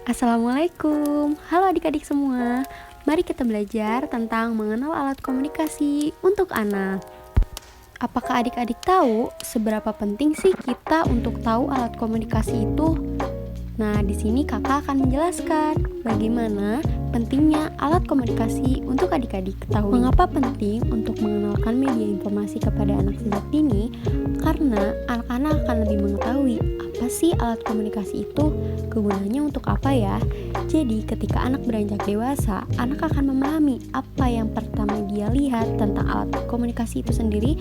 Assalamualaikum, halo adik-adik semua. Mari kita belajar tentang mengenal alat komunikasi untuk anak. Apakah adik-adik tahu seberapa penting sih kita untuk tahu alat komunikasi itu? Nah, di sini kakak akan menjelaskan bagaimana pentingnya alat komunikasi untuk adik-adik ketahui. Mengapa penting untuk mengenalkan media informasi kepada anak sejak dini? Karena anak-anak akan lebih mengetahui apa sih alat komunikasi itu, kegunaannya untuk apa ya. Jadi ketika anak beranjak dewasa, anak akan memahami apa yang pertama dia lihat tentang alat komunikasi itu sendiri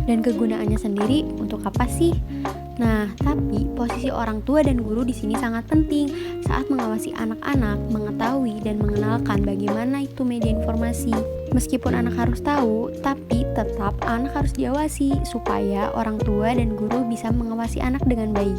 dan kegunaannya sendiri untuk apa sih. Nah, tapi posisi orang tua dan guru di sini sangat penting saat mengawasi anak-anak mengetahui dan mengenalkan bagaimana itu media informasi. Meskipun anak harus tahu, tapi tetap anak harus diawasi supaya orang tua dan guru bisa mengawasi anak dengan baik.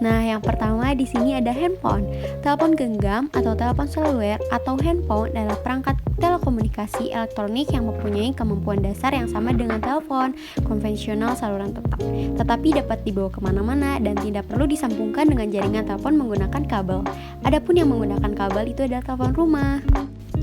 Nah, yang pertama di sini ada handphone. Telepon genggam atau telepon seluler atau handphone adalah perangkat telekomunikasi elektronik yang mempunyai kemampuan dasar yang sama dengan telepon konvensional saluran tetap, tetapi dapat dibawa kemana-mana dan tidak perlu disambungkan dengan jaringan telepon menggunakan kabel. Adapun yang menggunakan kabel itu adalah telepon rumah.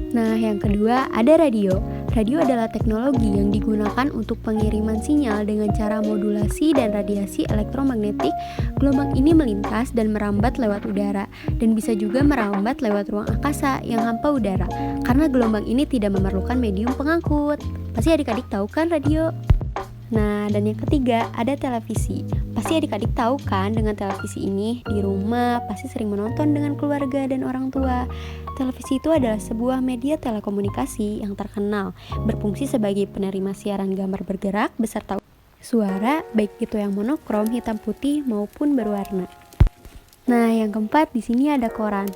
Nah, yang kedua ada radio. Radio adalah teknologi yang digunakan untuk pengiriman sinyal dengan cara modulasi dan radiasi elektromagnetik. Gelombang ini melintas dan merambat lewat udara dan bisa juga merambat lewat ruang angkasa yang hampa udara karena gelombang ini tidak memerlukan medium pengangkut. Pasti adik-adik tahu kan radio? Nah, dan yang ketiga ada televisi. Pasti adik-adik tahu kan dengan televisi ini di rumah pasti sering menonton dengan keluarga dan orang tua. Televisi itu adalah sebuah media telekomunikasi yang terkenal, berfungsi sebagai penerima siaran gambar bergerak beserta suara, baik itu yang monokrom, hitam putih maupun berwarna. Nah, yang keempat di sini ada koran.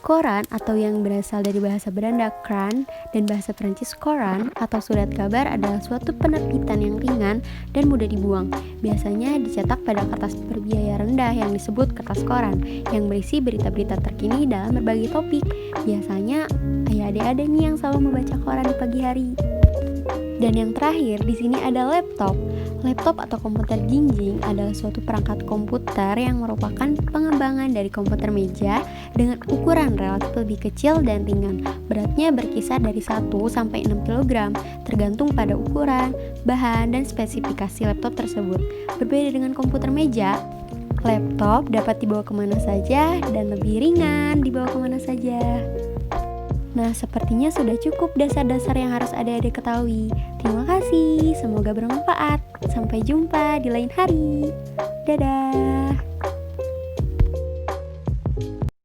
Koran atau yang berasal dari bahasa Belanda krant dan bahasa Prancis koran atau surat kabar adalah suatu penerbitan yang ringan dan mudah dibuang. Biasanya dicetak pada kertas berbiaya rendah yang disebut kertas koran yang berisi berita-berita terkini dalam berbagai topik. Biasanya ayah adik-adik nih yang selalu membaca koran di pagi hari. Dan yang terakhir di sini ada laptop. Laptop atau komputer jinjing adalah suatu perangkat komputer yang merupakan pengembangan dari komputer meja dengan ukuran relatif lebih kecil dan ringan. Beratnya berkisar dari 1 sampai 6 kg, tergantung pada ukuran, bahan, dan spesifikasi laptop tersebut. Berbeda dengan komputer meja, laptop dapat dibawa kemana saja dan lebih ringan dibawa kemana saja. Nah, sepertinya sudah cukup dasar-dasar yang harus adik-adik ketahui. Terima kasih, semoga bermanfaat. Sampai jumpa di lain hari. Dadah.